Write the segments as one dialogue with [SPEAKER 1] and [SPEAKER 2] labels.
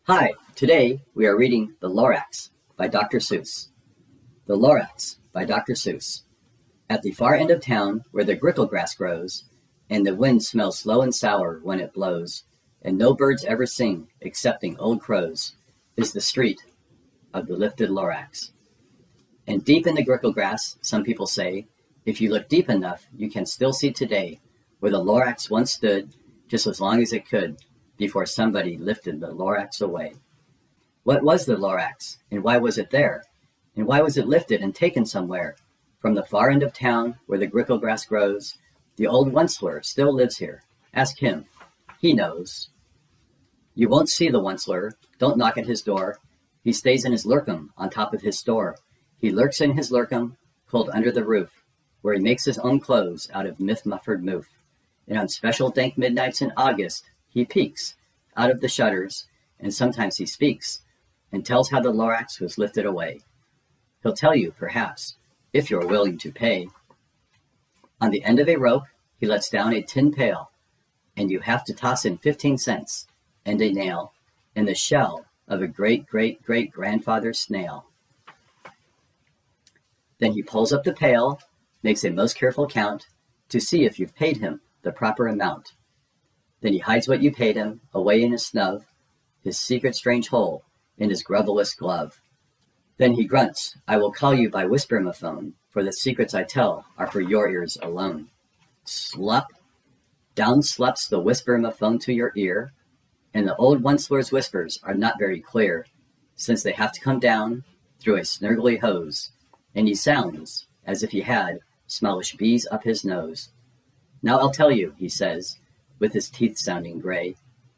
[SPEAKER 1] Hi, today we are reading The Lorax by Dr. Seuss. The Lorax by Dr. Seuss. At the far end of town, where the grickle grass grows, and the wind smells slow and sour when it blows, and no birds ever sing excepting old crows, is the street of the lifted Lorax. And deep in the grickle grass, some people say, if you look deep enough, you can still see today where the Lorax once stood just as long as it could, before somebody lifted the Lorax away. What was the Lorax, and why was it there? And why was it lifted and taken somewhere? From the far end of town, where the grickle grass grows, the old Once-ler still lives here. Ask him. He knows. You won't see the Once-ler. Don't knock at his door. He stays in his lurkum on top of his store. He lurks in his lurkum, cold under the roof, where he makes his own clothes out of myth-muffered moof. And on special dank midnights in August, he peeks out of the shutters, and sometimes he speaks, and tells how the Lorax was lifted away. He'll tell you, perhaps, if you're willing to pay. On the end of a rope, he lets down a tin pail, and you have to toss in 15 cents and a nail in the shell of a great-great-great-grandfather's snail. Then he pulls up the pail, makes a most careful count, to see if you've paid him the proper amount. Then he hides what you paid him away in his snub, his secret strange hole in his grubbleless glove. Then he grunts, I will call you by whisper-mophone, for the secrets I tell are for your ears alone. Slup! Down slups the whisper-mophone to your ear, and the old Once-ler's whispers are not very clear, since they have to come down through a snurgly hose, and he sounds as if he had smallish bees up his nose. Now I'll tell you, he says, with his teeth sounding gray,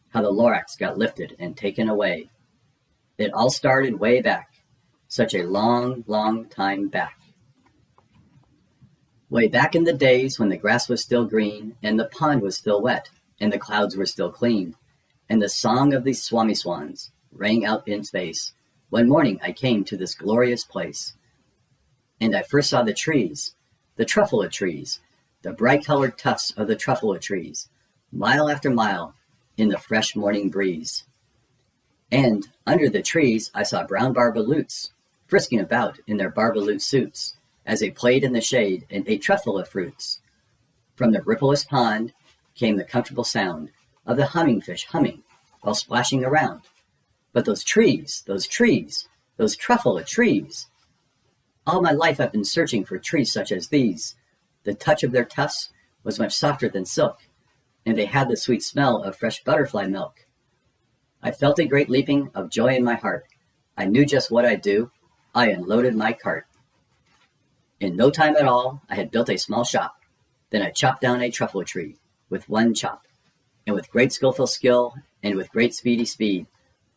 [SPEAKER 1] how the Lorax got lifted and taken away. It all started way back, such a long, long time back. Way back in the days when the grass was still green, and the pond was still wet, and the clouds were still clean, and the song of these swami swans rang out in space. One morning I came to this glorious place, and I first saw the trees, the truffula trees, the bright-colored tufts of the truffula trees, mile after mile, in the fresh morning breeze. And under the trees I saw brown barbaloots, frisking about in their barbaloot suits, as they played in the shade and ate truffula fruits. From the rippleless pond came the comfortable sound of the humming fish humming while splashing around. But those trees, those truffula trees! All my life I've been searching for trees such as these. The touch of their tufts was much softer than silk, and they had the sweet smell of fresh butterfly milk. I felt a great leaping of joy in my heart. I knew just what I'd do. I unloaded my cart. In no time at all, I had built a small shop. Then I chopped down a truffle tree with one chop. And with great skillful skill and with great speedy speed,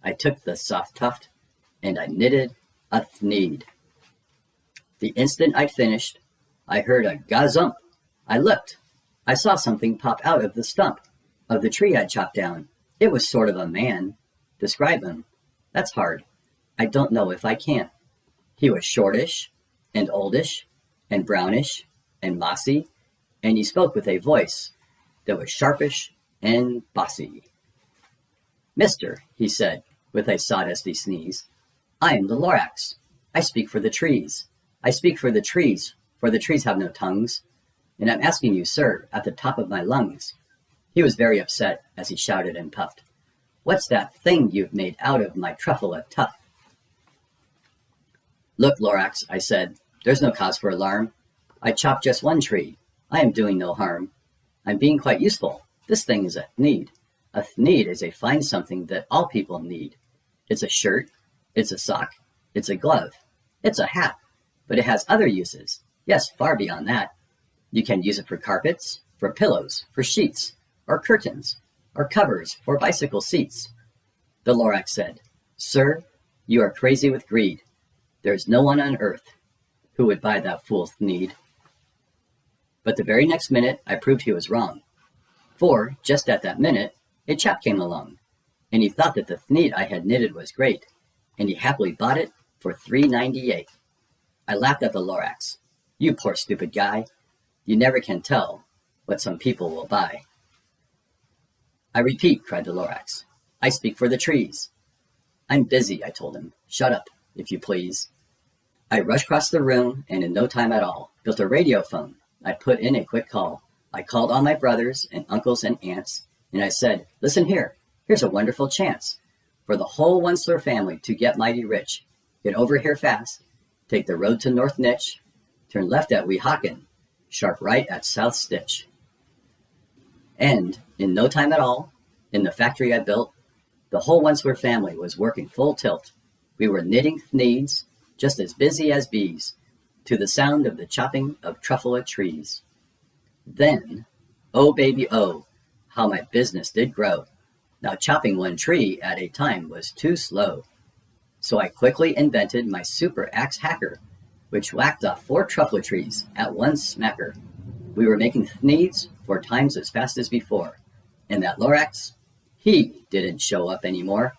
[SPEAKER 1] I took the soft tuft and I knitted a Thneed. The instant I'd finished, I heard a gazump. I looked. I saw something pop out of the stump of the tree I'd chopped down. It was sort of a man. Describe him. That's hard. I don't know if I can. He was shortish and oldish and brownish and mossy, and he spoke with a voice that was sharpish and bossy. Mister, he said with a sawdusty sneeze, I am the Lorax. I speak for the trees. I speak for the trees have no tongues. And I'm asking you, sir, at the top of my lungs. He was very upset as he shouted and puffed. What's that thing you've made out of my truffula tuft? Look, Lorax, I said, there's no cause for alarm. I chopped just one tree. I am doing no harm. I'm being quite useful. This thing is a Thneed. A Thneed is a fine something that all people need. It's a shirt, it's a sock, it's a glove, it's a hat, but it has other uses. Yes, far beyond that. You can use it for carpets, for pillows, for sheets, or curtains, or covers for bicycle seats. The Lorax said, Sir, you are crazy with greed. There is no one on earth who would buy that fool Thneed. But the very next minute, I proved he was wrong. For, just at that minute, a chap came along, and he thought that the Thneed I had knitted was great, and he happily bought it for $3.98. I laughed at the Lorax. You poor stupid guy. You never can tell what some people will buy. I repeat, cried the Lorax, I speak for the trees. I'm busy, I told him. Shut up, if you please. I rushed across the room and in no time at all built a radio phone. I put in a quick call. I called all my brothers and uncles and aunts, and I said, listen here, here's a wonderful chance for the whole Once-ler family to get mighty rich. Get over here fast, take the road to North Nitch, turn left at Weehawken, sharp right at South Stitch. And in no time at all, in the factory I built, the whole Once-ler family was working full tilt. We were knitting Thneeds, just as busy as bees, to the sound of the chopping of truffula trees. Then, oh baby oh, how my business did grow. Now chopping one tree at a time was too slow. So I quickly invented my super axe hacker, which whacked off 4 truffula trees at one smacker. We were making Thneeds 4 times as fast as before, and that Lorax, he didn't show up anymore.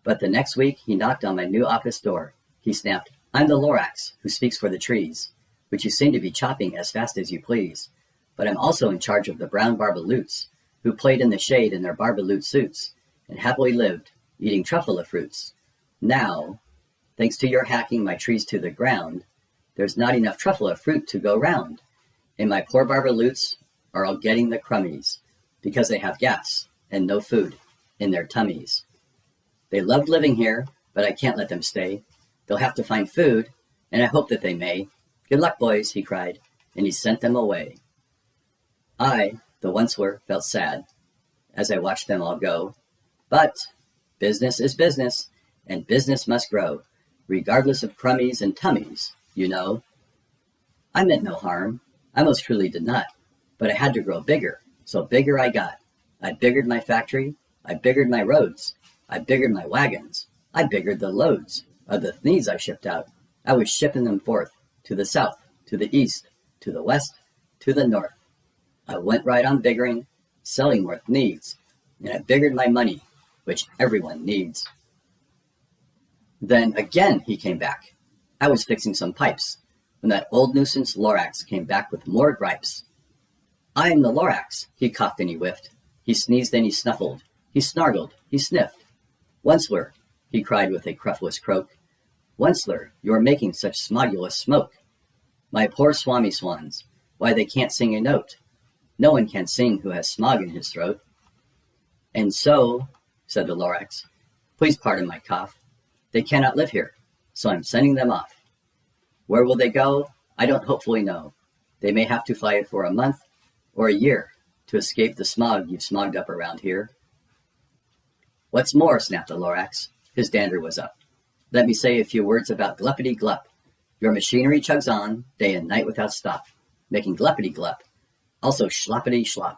[SPEAKER 1] But the next week, he knocked on my new office door. He snapped, I'm the Lorax who speaks for the trees, which you seem to be chopping as fast as you please. But I'm also in charge of the brown barbaloots, who played in the shade in their barbaloot suits, and happily lived, eating truffula fruits. Now, thanks to your hacking my trees to the ground, there's not enough truffula fruit to go round, and my poor barbaloots are all getting the crummies, because they have gas and no food in their tummies. They loved living here, but I can't let them stay. They'll have to find food, and I hope that they may. Good luck, boys, he cried, and he sent them away. I, the Once-ler, felt sad as I watched them all go. But business is business, and business must grow, regardless of crummies and tummies, you know. I meant no harm. I most truly did not. But I had to grow bigger, so bigger I got. I biggered my factory. I biggered my roads. I biggered my wagons. I biggered the loads of the Thneeds I shipped out. I was shipping them forth to the south, to the east, to the west, to the north. I went right on biggering, selling more Thneeds, and I biggered my money, which everyone needs. Then again he came back. I was fixing some pipes, when that old nuisance Lorax came back with more gripes. I am the Lorax, he coughed and he whiffed. He sneezed and he snuffled. He snargled, he sniffed. Once-ler, he cried with a cruffless croak. Once-ler, you are making such smogulous smoke. My poor swami swans, why they can't sing a note. No one can sing who has smog in his throat. And so, said the Lorax, please pardon my cough. They cannot live here, so I'm sending them off. Where will they go? I don't hopefully know. They may have to fly for a month or a year to escape the smog you've smogged up around here. What's more, snapped the Lorax. His dander was up. Let me say a few words about gluppity-glup. Your machinery chugs on, day and night without stop, making gluppity-glup, also schloppity-schlop.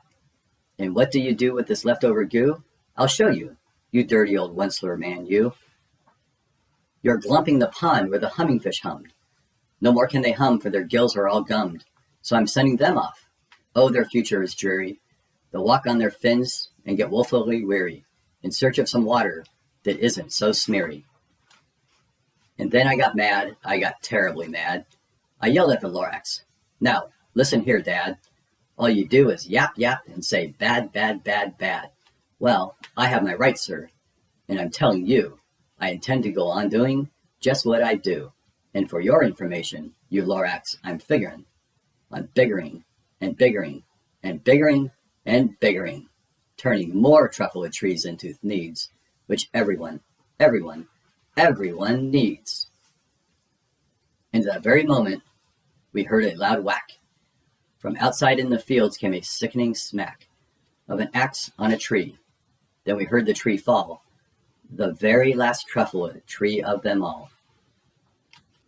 [SPEAKER 1] And what do you do with this leftover goo? I'll show you, you dirty old Once-ler man, you. You're glumping the pond where the hummingfish hummed. No more can they hum, for their gills are all gummed. So I'm sending them off. Oh, their future is dreary. They'll walk on their fins and get woefully weary, in search of some water that isn't so smeary. And then I got mad. I got terribly mad. I yelled at the Lorax. Now, listen here, Dad. All you do is yap, yap, and say bad, bad, bad, bad. Well, I have my rights, sir, and I'm telling you, I intend to go on doing just what I do. And for your information, you Lorax, I'm figuring on biggering and biggering and biggering and biggering, turning more truffula trees into Thneeds, which everyone needs. And at that very moment, we heard a loud whack. From outside in the fields came a sickening smack of an axe on a tree. Then we heard the tree fall, the very last truffula tree of them all.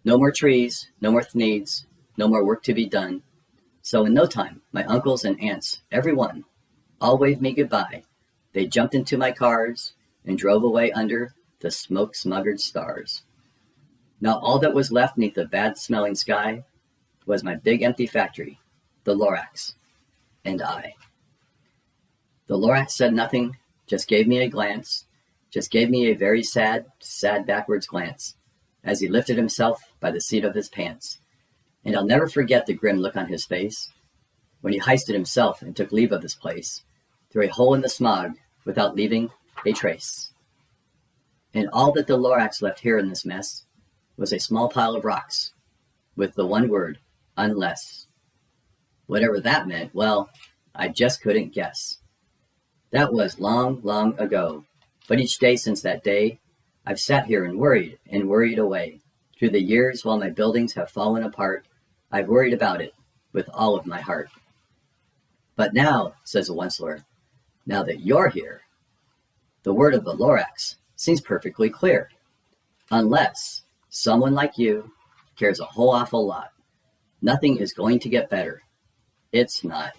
[SPEAKER 1] No more trees, no more Thneeds, no more work to be done. So in no time, my uncles and aunts, every one, all waved me goodbye. They jumped into my cars and drove away under the smoke-smuggered stars. Now all that was left neath the bad-smelling sky was my big empty factory, the Lorax, and I. The Lorax said nothing, just gave me a glance, just gave me a very sad, sad backwards glance, as he lifted himself by the seat of his pants. And I'll never forget the grim look on his face when he heisted himself and took leave of this place through a hole in the smog without leaving a trace. And all that the Lorax left here in this mess was a small pile of rocks with the one word, unless. Whatever that meant, well, I just couldn't guess. That was long, long ago, but each day since that day, I've sat here and worried away. Through the years while my buildings have fallen apart, I've worried about it with all of my heart. But now, says a Once-ler, now that you're here, the word of the Lorax seems perfectly clear. Unless someone like you cares a whole awful lot, nothing is going to get better. It's not.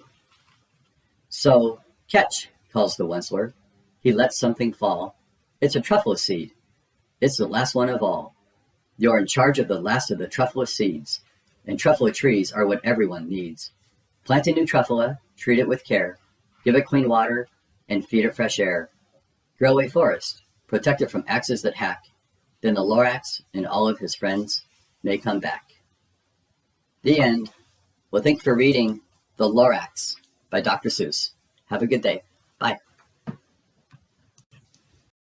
[SPEAKER 1] So, catch, calls the Once-ler. He lets something fall. It's a truffle seed. It's the last one of all. You're in charge of the last of the truffle seeds, and truffle trees are what everyone needs. Plant a new truffle, treat it with care, give it clean water, and feed it fresh air. Grow a forest, protect it from axes that hack. Then the Lorax and all of his friends may come back. The end. Well, thank you for reading The Lorax by Dr. Seuss. Have a good day. Bye.